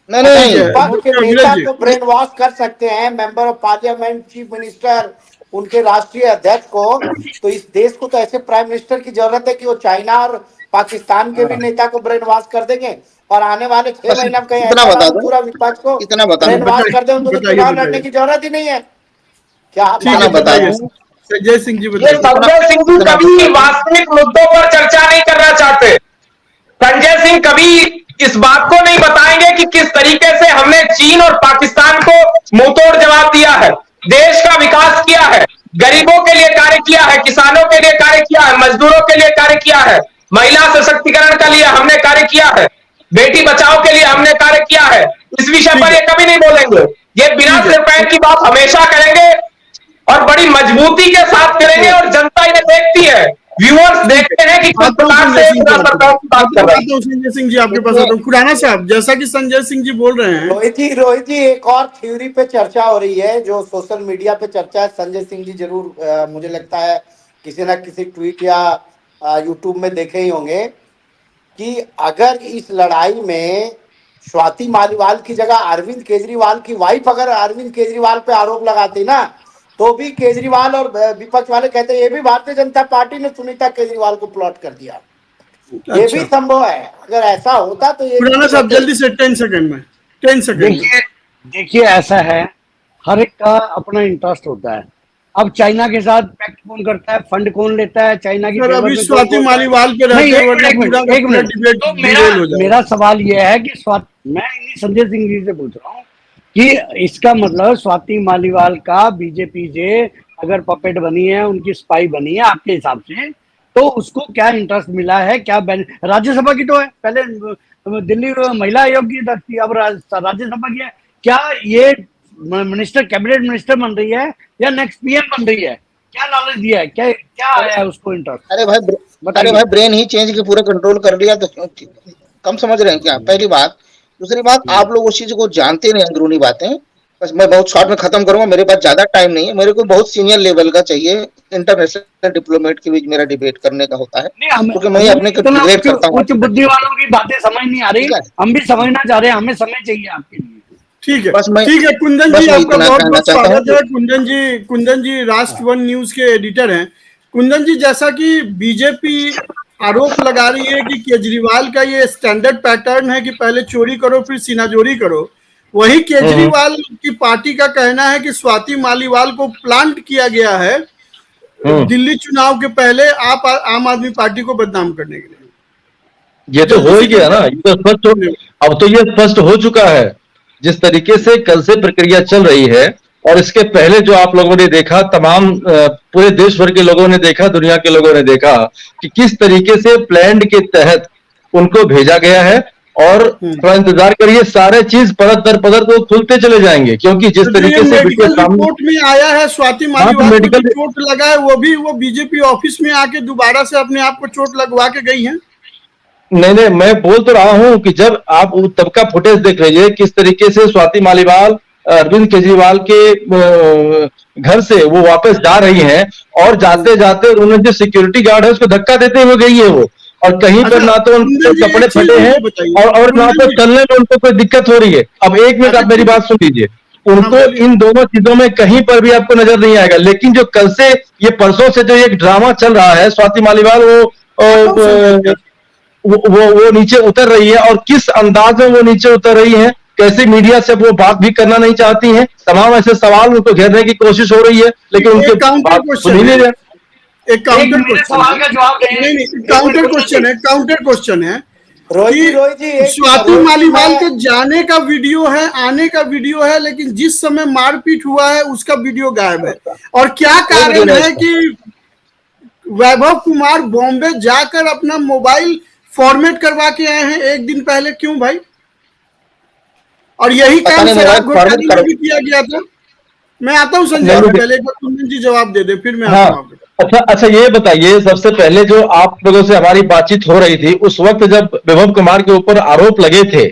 नहीं अगर ठीक है नहीं, विपक्ष के डॉक्टर अविरल नेता जी, को ब्रेन वॉश कर सकते हैं, member of parliament, chief minister, उनके राष्ट्रीय अध्यक्ष को, तो इस देश को तो ऐसे प्राइम मिनिस्टर की जरूरत है कि वो चाइना और पाकिस्तान के भी हाँ, नेता को ब्रेन वॉश कर देंगे। और आने वाले 6 बस महीने में कहीं इतना ऐसा ना बता हो दूं, पूरा विपक्ष को इतना बता ब्रेन दूं, वॉश कर दे, उनको तो बताइए चुनाव लड़ने बताइए। की जरूरत ही नहीं है। क्या आप ठीक इतना है, मानेंगे बता बताइए भैया? दूं, संजय सिंह जी, ये बताइए। इतना संजय सिंह जी इतना कभी बता दूं, वास्तविक मुद्दों पर चर्चा नहीं करना चाहते। संजय सिंह कभी इस बात को नहीं बताएंगे कि किस तरीके से हमने चीन और पाकिस्तान को मुंहतोड़ जवाब दिया है, देश का विकास किया है, गरीबों के लिए कार्य किया है, किसानों के लिए कार्य किया है, मजदूरों के लिए कार्य किया है, महिला सशक्तिकरण के लिए हमने कार्य किया है, बेटी बचाओ के लिए हमने कार्य किया है। इस विषय ठीक पर है, ये कभी नहीं बोलेंगे। ये बिना ठीक है, सिर पैर की बात हमेशा करेंगे और बड़ी मजबूती के साथ करेंगे, और जनता इन्हें देखती है, व्यूअर्स ठीक है। देखते हैं कि किस आता हूँ प्रकार संजय से सिंह जी आपके सरकार की पास, बात कर रहे हैं। आता हूँ संजय सिंह जी आपके पास देखिए, आता हूँ। खुराना साहब, जैसा कि संजय सिंह जी बोल रहे हैं, रोहित जी एक और थ्योरी पे चर्चा हो रही है, जो सोशल मीडिया पे चर्चा है। संजय सिंह जी जरूर मुझे लगता है किसी ना किसी ट्वीट या यूट्यूब में देखे ही होंगे कि अगर इस लड़ाई में स्वाति मालीवाल की जगह अरविंद केजरीवाल की वाइफ अगर अरविंद केजरीवाल पे आरोप लगाती ना, तो भी केजरीवाल और विपक्ष वाले कहते हैं ये भी भारतीय जनता पार्टी ने सुनीता केजरीवाल को प्लॉट कर दिया। ये भी अच्छा संभव है, अगर ऐसा होता तो ये खुराना भी साहब, कहते। जल्दी से 10 सेकंड में, 10 सेकंड में। देखिए देखिए ऐसा है, हर एक का अपना इंटरेस्ट होता है। अब चाइना के साथ पैक्ट कौन करता है, फंड कौन लेता है, चाइना की सर फेवर अभी में कौन स्वाति बोलता है। मालीवाल पे नहीं, रहते एक वरना मिनट पूरा का एक पूरा मिनट, डिबेट तो डिरेल हो जाएगा। मेरा सवाल यह है कि मैं इन्हीं संजय सिंह जी से पूछ रहा हूँ कि इसका मतलब स्वाति मालीवाल का बीजेपी जे अगर पपेट बनी है, उनकी स्पाई बनी है आपके हिसाब से, तो उसको क्या इंटरेस्ट मिला है, क्या राज्यसभा की तो है, पहले दिल्ली महिला आयोग की थी, अब राज्यसभा की है। क्या ये मिनिस्टर कैबिनेट मिनिस्टर बन रही है या नेक्स्ट पीएम बन रही है? क्या नॉलेज दिया है, क्या क्या आया है उसको इंटरेस्ट? अरे भाई ब्रेन ही चेंज के पूरा कंट्रोल कर लिया तो कम समझ रहे हैं क्या? पहली बात। दूसरी बात, आप लोग उस चीज को जानते नहीं, अंदरूनी बातें। बस मैं बहुत शॉर्ट में खत्म करूंगा, मेरे पास ज्यादा टाइम नहीं है। मेरे को बहुत सीनियर लेवल का चाहिए, इंटरनेशनल डिप्लोमेट के बीच मेरा डिबेट करने का होता है, क्योंकि मैं अपने को डिबेट करता हूँ। उच्च बुद्धि वालों की बातें समझ नहीं आ रही, हम भी समझना चाह रहे हैं, हमें समय चाहिए आपके लिए। ठीक है, बस मैं ठीक है कुंदन बस जी, मैं आपका इतना बहुत कहना बहुत चाहता स्वागत हूँ। है। कुंदन जी राष्ट्र वन न्यूज के एडिटर हैं। कुंदन जी, जैसा कि बीजेपी आरोप लगा रही है कि केजरीवाल का ये स्टैंडर्ड पैटर्न है कि पहले चोरी करो फिर सीनाजोरी करो, वही केजरीवाल की पार्टी का कहना है कि स्वाति मालीवाल को प्लांट किया गया है दिल्ली चुनाव के पहले आप आम आदमी पार्टी को बदनाम करने के लिए। ये तो हो ही गया ना, ये तो स्पष्ट अब तो ये स्पष्ट हो चुका है। जिस तरीके से कल से प्रक्रिया चल रही है और इसके पहले जो आप लोगों ने देखा, तमाम पूरे देश भर के लोगों ने देखा, दुनिया के लोगों ने देखा कि किस तरीके से प्लान के तहत उनको भेजा गया है। और थोड़ा इंतजार करिए, सारे चीज परत दर परत तो खुलते चले जाएंगे, क्योंकि जिस तरीके से मेडिकल रिपोर्ट में आया है स्वाति मालीवाल को जो चोट लगा है, वो बीजेपी ऑफिस में आके दोबारा से अपने आप को चोट लगवा के गई है। नहीं, मैं बोल तो रहा हूं कि जब आप तब का फुटेज देख लीजिए, किस तरीके से स्वाति मालीवाल अरविंद केजरीवाल के घर से वो वापस जा रही हैं, और जाते जाते उन्होंने जो सिक्योरिटी गार्ड है उसको धक्का देते हुए गई है वो, और कहीं पर ना तो उनके कपड़े फटे हैं और ना तो चलने में उनको कोई दिक्कत हो रही है। अब एक मिनट आप मेरी बात सुन लीजिए, उनको इन दोनों चीजों में कहीं पर भी आपको नजर नहीं आएगा। लेकिन जो कल से ये परसों से जो एक ड्रामा चल रहा है, स्वाति मालीवाल वो नीचे उतर रही है, और किस अंदाज में वो नीचे उतर रही है, कैसे मीडिया से वो बात भी करना नहीं चाहती हैं, तमाम ऐसे सवाल उनको घेरने की कोशिश हो रही है, लेकिन उनके बात सुन ही नहीं रहे। एक काउंटर क्वेश्चन है कि स्वाति मालीवाल के जाने का वीडियो है, आने का वीडियो है, लेकिन जिस समय मारपीट हुआ है उसका वीडियो गायब है। और क्या कारण है कि वैभव कुमार बॉम्बे जाकर अपना मोबाइल फॉर्मेट करवा के आए हैं एक दिन पहले, क्यों भाई? और यही काम शराब घोटाले में भी किया गया था। मैं आता हूं संजय, पहले एक बार कुंदन जी जवाब दे दे, फिर मैं आता हूं। अच्छा ये बताइए, सबसे पहले जो आप लोगों से हमारी बातचीत हो रही थी, उस वक्त जब वैभव कुमार के ऊपर आरोप लगे थे,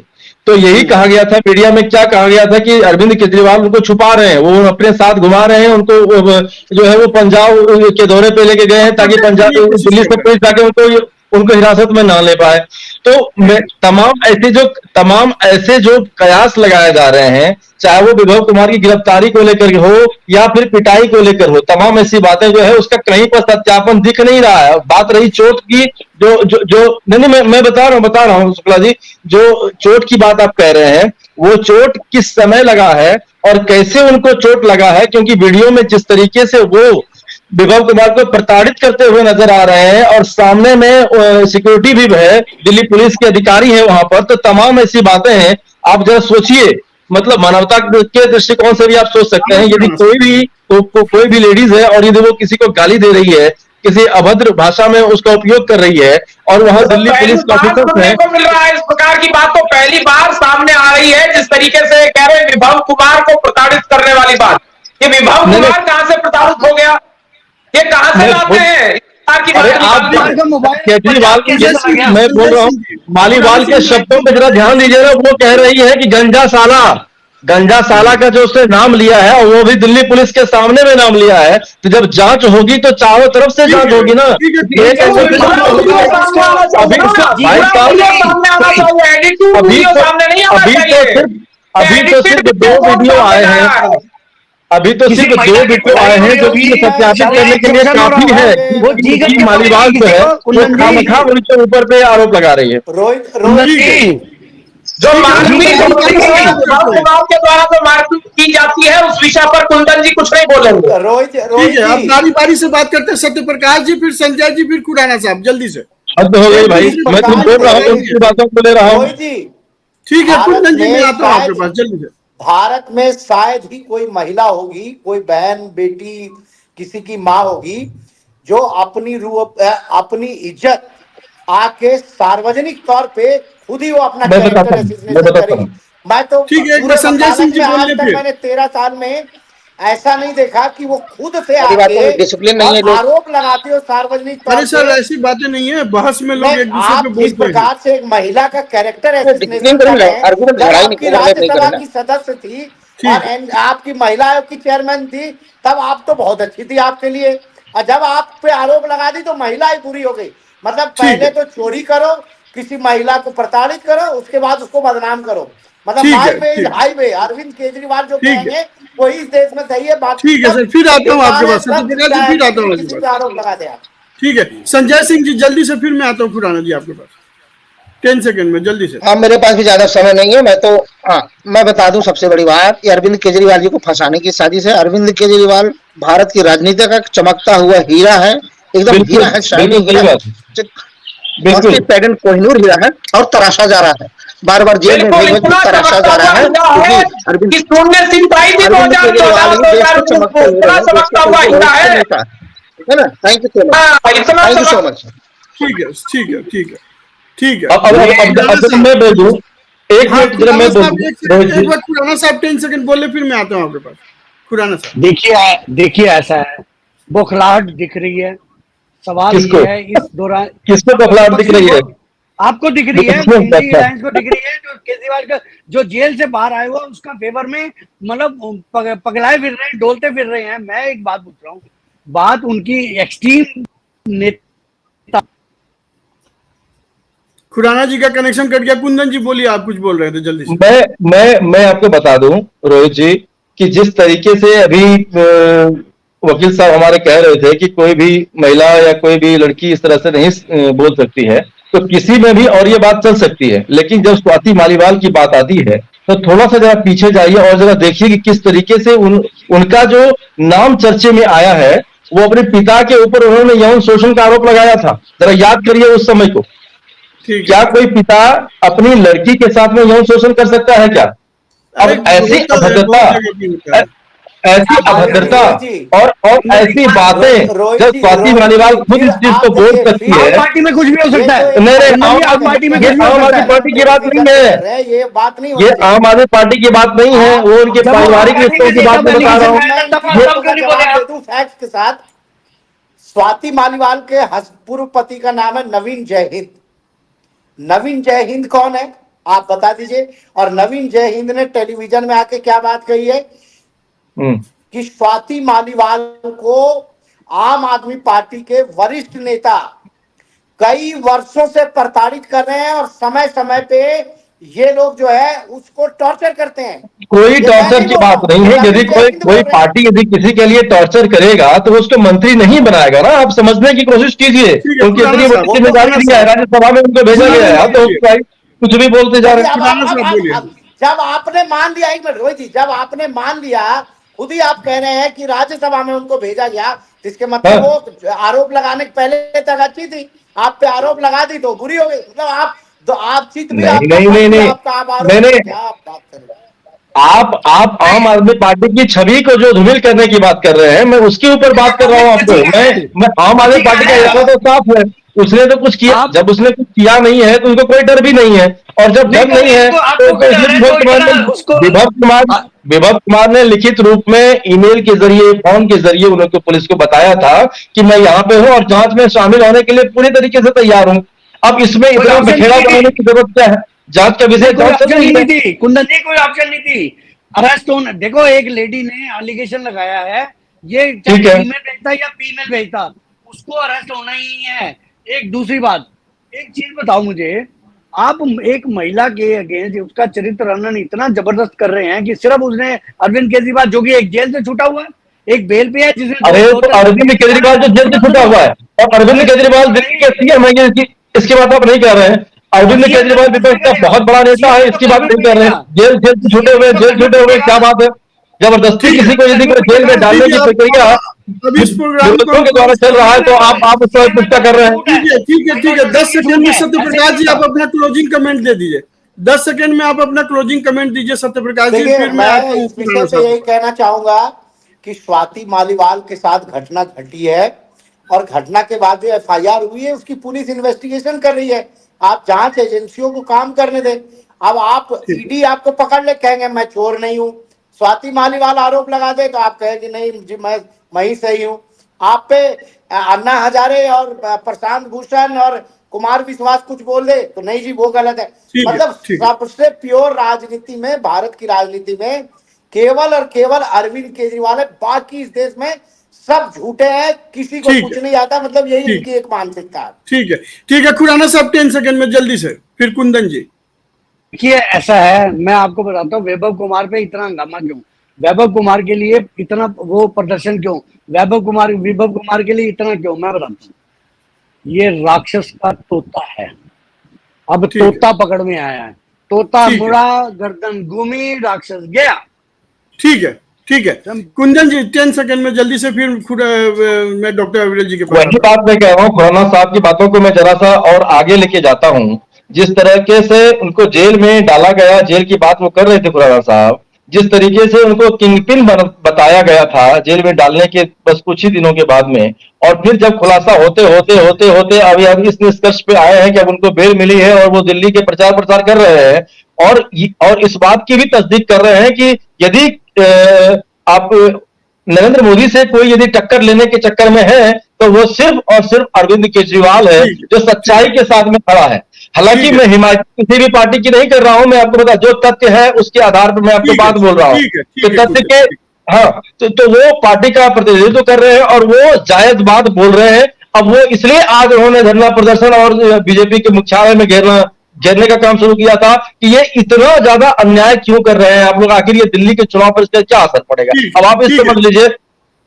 तो यही कहा गया था, मीडिया में क्या कहा गया था कि अरविंद केजरीवाल उनको छुपा रहे हैं, वो अपने साथ घुमा रहे हैं, उनको जो है वो पंजाब के दौरे पे लेके गए हैं ताकि पंजाब दिल्ली से पुलिस जाके उनको हिरासत में ना ले पाए। तो मैं तमाम ऐसे जो कयास लगाए जा रहे हैं, चाहे वो वैभव कुमार की गिरफ्तारी को लेकर हो या फिर पिटाई को लेकर हो, तमाम ऐसी बातें जो है उसका कहीं पर सत्यापन दिख नहीं रहा है। बात रही चोट की, जो नहीं, मैं बता रहा हूँ शुक्ला जी, जो चोट की बात आप कह रहे हैं, वो चोट किस समय लगा है और कैसे उनको चोट लगा है, क्योंकि वीडियो में जिस तरीके से वो वैभव कुमार को प्रताड़ित करते हुए नजर आ रहे हैं, और सामने में सिक्योरिटी भी है, दिल्ली पुलिस के अधिकारी हैं वहां पर, तो तमाम ऐसी बातें हैं। आप जरा सोचिए, मतलब मानवता के दृष्टिकोण से भी आप सोच सकते हैं, यदि कोई भी लेडीज है और यदि वो किसी को गाली दे रही है, किसी अभद्र भाषा में उसका उपयोग कर रही है, और वहां दिल्ली पुलिस के ऑफिसर्स हैं, को मिल रहा है, इस प्रकार की बात तो पहली बार सामने आ रही है। जिस तरीके से कह रहे हैं वैभव कुमार को प्रताड़ित करने वाली बात, ये वैभव कुमार कहां से प्रताड़ित हो गया, ये कहां से लाते हैं? अरे आप केजरीवाल की, मैं बोल रहा हूँ मालीवाल के शब्दों पे जरा ध्यान दीजिए ना, वो कह रही है कि गंजा साला का जो उसने नाम लिया है, और वो भी दिल्ली पुलिस के सामने में नाम लिया है, तो जब जांच होगी तो चारों तरफ से जांच होगी ना। अभी तो सिर्फ 2 वीडियो आए हैं, अभी तो सिर्फ 2 वीडियो आए हैं, जो कि सत्यापित करने के लिए काफी है वो कि मालीवाल जो है वो खामखा उनके ऊपर पे आरोप लगा रही है। रोहित जो मारपीट के द्वारा जो मारपीट की जाती है, उस विषय पर कुंदन जी कुछ नहीं बोलेंगे। रोहित अब बारी बारी से बात करते हैं, सत्य प्रकाश जी, फिर संजय जी, फिर खुराना साहब, जल्दी से। हद हो गई भाई, मैं तो बोल रहा हूँ, उनकी बातों को ले रहा हूँ। ठीक है कुंदन जी, मैं आता हूँ आपके पास जल्दी से। भारत में शायद ही कोई महिला होगी, कोई बहन बेटी किसी की माँ होगी जो अपनी इज्जत आके सार्वजनिक तौर पे खुद ही वो अपना मैं बताता कैरेक्टर हूँ, मैं एसिग्नेशन बताता करेगी। हूँ। मैं तो ठीक है, एक पूरे बार संजय सिंह वकालत जी में आज बोलिए तक फिर। मैंने 13 साल में ऐसा नहीं देखा कि वो खुद से सारी बातों आके में डिसिप्लिन नहीं और है लोग। आरोप लगाते हो सार्वजनिक तौर अरे सर पे। ऐसी बातें नहीं है, बहस में लोग नहीं, एक दूसरे पे आप जिस बोलते हैं। प्रकार से एक महिला का कैरेक्टर डिसिप्लिन एसिग्नेशन करें कर ना, रहे हैं, आर्गुमेंट जब लड़ाई नहीं, आपकी ओवरलैप नहीं राज्यसभा करना। की सदस्य थी और ठीक है, आपकी महिला आयोग की चेयरमैन थी, तब आप तो बहुत अच्छी थी आपके लिए, और जब आप पे आरोप लगा दी तो महिला ही बुरी हो गई। मतलब ठीक पहले है, तो चोरी करो, किसी महिला को प्रताड़ित करो, उसके बाद उसको बदनाम करो। मतलब ठीक माई है, वे इज ठीक, हाईवे, अरविंद केजरीवाल जो ठीक है, कहेंगे वही इस देश में सही है, बाकी ठीक है सब सर, फिर आता हूँ आपके बेकार है, पास सब सत्यप्रकाश जी, झूठा है, फिर आता किसी हूँ भी आपके किसी पास। पे आरोप लगा दे आप। ठीक है संजय सिंह जी, जल्दी से फिर मैं आता हूँ खुराना जी आपके पास, 10 सेकंड में जल्दी से। हाँ, मेरे पास भी ज्यादा समय नहीं है। मैं तो हाँ, मैं बता दूं सबसे बड़ी बात, ये अरविंद केजरीवाल जी को फंसाने की साजिश है। अरविंद केजरीवाल भारत की राजनीति का चमकता हुआ हीरा है, एकदम हीरा बिल्कुल, है, शाइनी बिल्कुल हीरा सही है, बात है। बिल्कुल, मस्ती पैडेंट कोहिनूर हीरा है, और तराशा जा रहा है, बार बार जेल में बिल्कुल भेज भेज के इतना तराशा चमकता जा हुआ रहा है, हीरा क्योंकि है अरविंद कि शून्य सिंचाई थी अरविंद 2014 केजरीवाल और ही देश के 2019 चमकते को, हीरे इतना हैं, देश चमकता के कल हुआ के हीरा भविष्य के है। नेता है ना। थैंक यू सो मच, हाँ, इतना थैंक यू सो चमक मच। ठीक है, ठीक है, ठीक है, ठीक है। अब खुराना जरा साहब, मैं बोल दूं, एक हाँ मिनट जरा खुराना मैं बोल साहब दूं, एक रोहित सेकंड, एक जी। बार खुराना साहब 10 सेकंड बोले, फिर मैं आता हूँ आपके पास। खुराना साहब, देखिए ऐसा है, बौखलाहट दिख रही है। सवाल किसको ये है इस दौरान, किसको बखलाहट दिख विपक्षियों रही को, है? आपको दिख रही है, विपक्षियों को, इंडी अच्छा। अलायंस को दिख रही है, जो केजरीवाल का जो जेल से बाहर आया हुआ उसका फेवर में, मतलब पगलाए फिर रहे हैं, डोलते फिर रहे हैं। मैं एक बात पूछ रहा हूँ, बात उनकी एक्सट्रीम नेता। खुराना जी का कनेक्शन कट गया। कुंदन जी बोलिए, आप कुछ बोल रहे थे, जल्दी से। मैं आपको बता दूं रोहित जी, कि जिस तरीके से अभी वकील साहब हमारे कह रहे थे कि कोई भी महिला या कोई भी लड़की इस तरह से नहीं बोल सकती है, तो किसी में भी और ये बात चल सकती है, लेकिन जब स्वाति मालीवाल की बात आती है तो थोड़ा सा जरा पीछे जाइए और जरा देखिए कि किस तरीके से उनका जो नाम चर्चे में आया है, वो अपने पिता के ऊपर उन्होंने यौन शोषण का आरोप लगाया था। जरा याद करिए उस समय को। ठीक है। क्या कोई पिता अपनी लड़की के साथ में यौन शोषण कर सकता है क्या? अरे अब ऐसी होता है, अभद्रता, बहुत जगह पे होता है। ऐसी अभद्रता रोहित जी, और ऐसी बातें रोहित जब जी, स्वाति रोहित मालीवाल जी, खुद फिर इस चीज को आप बोल देखिए, सकती फिर आम है। पार्टी में कुछ भी हो ये सकता तो है। एक नहीं नहीं, महिला कुंदन जी, का आम पार्टी में कैरेक्टर ये कुछ भी हो आम सकता आदमी है। पार्टी की बात नहीं एसिग्नेशन है। कर रहे हैं, ये बात नहीं ये होनी चाहिए। आम आदमी पार्टी की बात नहीं है, आप वो उनके जब वो आम पारिवारिक पार्टी रिश्तों के की लिए बात सब मैं बता रहा एलिगेशन हूँ। लगाया मैं इन तब चीजों तब को क्यों मैं नहीं बोले जवाब दे आप? दूं फैक्ट के साथ। स्वाति मालीवाल के पूर्व पति का नाम है नवीन जयहिंद। नवीन जयहिंद कौन है, आप बता दीजिए। और नवीन जयहिंद ने टेलीविजन में आके क्या बात कही है हम्म। कि स्वाति मालीवाल को आम आदमी पार्टी के वरिष्ठ नेता कई वर्षों से प्रताड़ित कर रहे हैं, और समय समय पे ये लोग जो है उसको टॉर्चर करते हैं। कोई ये मैं टॉर्चर नहीं की बोल रहा बात हूं, नहीं ये है। यदि नवीन कोई जयहिंद कोई बोल रहे हैं। पार्टी यदि किसी के लिए टॉर्चर करेगा तो उसको मंत्री नहीं बनाएगा ना। आप समझने की कोशिश कीजिए, ठीक है उनकी खुराना इतनी बड़ी साहब, वो तो जिम्मेदारी खुराना दी है, साहब, राज्यसभा में उनको भेजा खुराना गया है, साहब तो बोलिए, कुछ भी बोलते जा चलिए रहे हैं। खुराना साहब बोलिए। अब जब आपने मान लिया, एक मिनट रोहित जी, जब आपने मान लिया, खुद ही आप कह रहे हैं कि राज्यसभा में उनको भेजा गया, तो इसके मतलब हाँ, वो आरोप लगाने के पहले तक अच्छी थी, आप पे आरोप लगा दी तो बुरी हो गई। मतलब आप चित भी नहीं आपका, नहीं पद नहीं भी नहीं, आपका, आप आरोप मैंने भी, क्या आप बात कर रहे हैं। आप आम आदमी पार्टी की छवि को जो धूमिल करने की बात कर रहे हैं, मैं उसके ऊपर बात कर रहा हूं आपको। मैं आम आदमी ठीक पार्टी का है। इरादा तो साफ है, उसने तो कुछ किया। आप जब उसने कुछ किया नहीं है तो उसको कोई डर भी नहीं है, और जब नहीं डर तो नहीं है इसको तो आपको क्या डर है, तो इतना उसको विभव कुमार आ- विभव कुमार ने लिखित रूप में ईमेल के जरिए, फोन के जरिए उनको, पुलिस को बताया था कि मैं यहाँ पे हूँ और जांच में शामिल होने के लिए पूरी तरीके से तैयार हूँ। अब इसमें कोई इतना ऑप्शन बखेड़ा नहीं बनाने थी। की जरूरत क्या है? जांच का विषय नहीं, कोई जांच चल ऑप्शन रही ही है। नहीं थी कुंदन जी, कोई ऑप्शन नहीं थी। अरेस्ट होना, देखो एक लेडी ने एलिगेशन लगाया है, ये चाहे ठीक है। फीमेल भेजता या फीमेल भेजता, उसको अरेस्ट होना ही है। एक दूसरी बात, एक चीज बताओ मुझे, आप एक महिला के अगेंस्ट उसका चरित्र हनन इतना जबरदस्त कर रहे हैं कि सिर्फ उसने, अरविंद केजरीवाल जो कि एक जेल से छूटा हुआ है, एक बेल पे है, जिसने अरे दो तो तरह अरविंद केजरीवाल जो जेल से छूटा हुआ है, और अरविंद केजरीवाल दिल्ली के सीएम है, इसकी बात आप नहीं कर रहे हैं। अरविंद सीएम तो केजरीवाल कुछ विपक्ष भी का करेगा, बहुत बड़ा नेता सीएम है, तो इसकी बात कलमे नहीं कर रहे फेंकेगा, हैं। जेल जेल से छूटे हुए, सीएम तो जेल कलमे छूटे हुए, क्या फेंकेगा। बात है? जबरदस्ती ठीक है, किसी को यदि कोई जेल में डालने ठीक की है, प्रक्रिया अब इस प्रोग्राम को विरोधियों हम के द्वारा क्लोज चल रहा है, तो करेंगे। आप उस पर पुष्टा कर रहे हैं। झूठ है, ठीक है, ठीक है, ठीक है, 10 सेकंड झूठ में है, ऐसे सत्यप्रकाश नहीं जी आप होता। अपना क्लोजिंग कमेंट दे दीजिए। 10 सेकंड में आप अपना क्लोजिंग कमेंट दीजिए सत्यप्रकाश जी, देखिए, फिर मैं मैं आता हूँ इस विषय खुराना पे साहब के यही पास। कहना चाहूंगा कि स्वाति मालीवाल के साथ घटना घटी है, और घटना के बाद जो FIR हुई है उसकी पुलिस इन्वेस्टिगेशन कर रही है। आप जांच एजेंसियों को काम करने दें। अब आप ईडी आपको पकड़ ले, कहेंगे मैं चोर नहीं हूं। स्वाति मालीवाल आरोप लगा दे तो आप कहेंगे नहीं जी मैं ही सही हूं। आप पे अन्ना हजारे और प्रशांत भूषण और कुमार विश्वास कुछ बोल दे तो नहीं जी वो गलत है। मतलब सबसे प्योर राजनीति में, भारत की राजनीति में केवल और केवल अरविंद केजरीवाल है। बाकी इस देश में सब झूठे हैं, किसी को कुछ नहीं आता। मतलब यही इनकी एक मानसिकता है। ठीक है खुराना साहब 10 सेकंड में जल्दी से, फिर कुंदन जी। देखिए ऐसा है, मैं आपको बताता हूँ वैभव कुमार पे इतना हंगामा क्यों, वैभव कुमार के लिए इतना वो प्रदर्शन क्यों, विभव कुमार के लिए इतना क्यों, मैं बताता हूँ। ये राक्षस का तोता है, अब तोता पकड़ में आया है। तोता मुड़ा, गर्दन घूमी, राक्षस गया। ठीक है कुंदन जी 10 सेकंड में जल्दी से, फिर मैं डॉक्टर अविरल जी के पास। वही बात मैं कह रहा हूँ, खुराना साहब की बातों को मैं जरा सा और आगे लेके जाता हूँ। जिस तरीके से उनको जेल में डाला गया, जेल की बात वो कर रहे थे खुराना साहब, जिस तरीके से उनको किंगपिन बताया गया था जेल में डालने के बस कुछ ही दिनों के बाद में, और फिर जब खुलासा होते होते अभी अब इस निष्कर्ष पे आए हैं कि अब उनको बेल मिली है और वो दिल्ली के प्रचार प्रसार कर रहे हैं और इस बात की भी तस्दीक कर रहे हैं कि यदि आप नरेंद्र मोदी से कोई यदि टक्कर लेने के चक्कर में है तो वो सिर्फ और सिर्फ अरविंद केजरीवाल है जो सच्चाई के साथ में खड़ा है। हालांकि मैं हिमाचल किसी भी पार्टी की नहीं कर रहा हूं, मैं आपको बता जो तथ्य है उसके आधार पर मैं आपको बात बोल रहा हूं। तो तथ्य के तो वो पार्टी का प्रतिनिधित्व कर रहे हैं और वो जायज बात बोल रहे हैं। अब वो इसलिए आज उन्होंने धरना प्रदर्शन और बीजेपी के मुख्यालय में घेरने का काम शुरू किया था कि ये इतना ज्यादा अन्याय क्यों कर रहे हैं आप लोग, आखिर ये दिल्ली के चुनाव पर इसका क्या असर पड़ेगा। अब आप इस समझ लीजिए,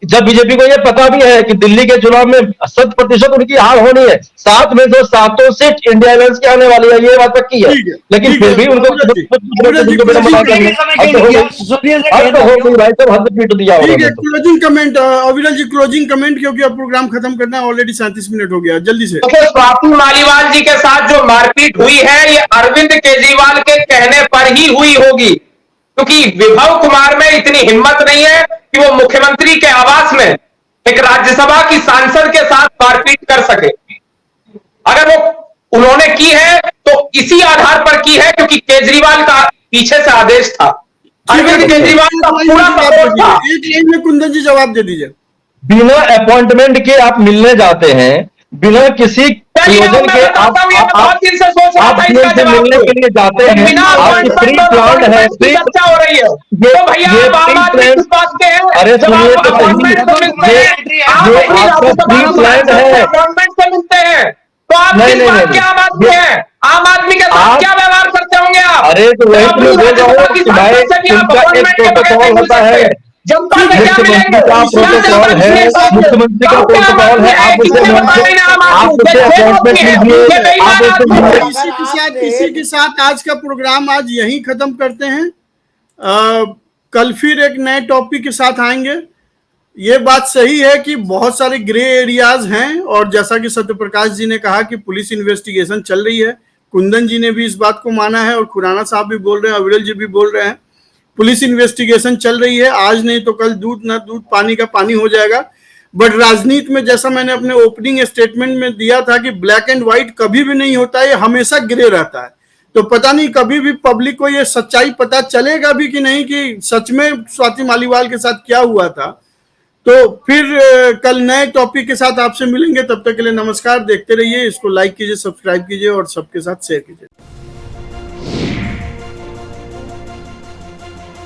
जब बीजेपी को ये पता भी है कि दिल्ली के चुनाव में 100% उनकी हार होनी है, 7 में से 7 सीट इंडिया अलायंस की आने वाली है, ये बात पक्की है, लेकिन फिर भी उनको कमेंट अविरल जी, क्लोजिंग कमेंट, क्योंकि अब प्रोग्राम खत्म करना है, ऑलरेडी 37 मिनट हो गया, जल्दी से। स्वाति मालीवाल जी के साथ जो मारपीट हुई है ये अरविंद केजरीवाल के कहने पर ही हुई होगी, क्योंकि विभव कुमार में इतनी हिम्मत नहीं है कि वो मुख्यमंत्री के आवास में एक राज्यसभा की सांसद के साथ मारपीट कर सके। अगर वो उन्होंने की है तो इसी आधार पर की है क्योंकि केजरीवाल का पीछे से आदेश था, अरविंद केजरीवाल का पूरा सपोर्ट था। एक लाइन में कुंदन जी जवाब दे दीजिए। बिना अपॉइंटमेंट के आप मिलने जाते हैं, बिना किसी प्रयोजन के आप मिलने के लिए जाते हैं, आपकी प्री प्लान है, चर्चा हो रही है। तो भैया आप आम आदमी किस बात के हैं? अरे सुनिए तो सही, ये आपका प्री प्लान है, गवर्नमेंट से मिलते हैं तो आप किस बात के आम आदमी हैं? आम आदमी के साथ क्या व्यवहार करते होंगे आप? अरे तो वही तो बोल रहा हूँ कि भाई उनका एक प्रोटोकॉल होता है, मुख्यमंत्री का प्रोटोकॉल है, मुख्यमंत्री का प्रोटोकॉल है, आप उसे अपॉइंटमेंट लीजिए, आप इसी के साथ आज का प्रोग्राम आज यहीं खत्म करते हैं। कल फिर एक नए टॉपिक के साथ आएंगे। ये बात सही है कि बहुत सारे ग्रे एरियाज हैं और जैसा कि सत्यप्रकाश जी ने कहा कि पुलिस इन्वेस्टिगेशन चल रही है, कुंदन जी ने भी इस बात को माना है और खुराना साहब भी बोल रहे हैं, अविरल जी भी बोल रहे हैं, पुलिस इन्वेस्टिगेशन चल रही है। आज नहीं तो कल दूध ना दूध पानी का पानी हो जाएगा। बट राजनीति में जैसा मैंने अपने ओपनिंग स्टेटमेंट में दिया था कि ब्लैक एंड व्हाइट कभी भी नहीं होता है, ये हमेशा ग्रे रहता है। तो पता नहीं कभी भी पब्लिक को ये सच्चाई पता चलेगा भी कि नहीं कि सच में स्वाति मालीवाल के साथ क्या हुआ था। तो फिर कल नए टॉपिक के साथ आपसे मिलेंगे, तब तक के लिए नमस्कार। देखते रहिए, इसको लाइक कीजिए, सब्सक्राइब कीजिए और सबके साथ शेयर कीजिए।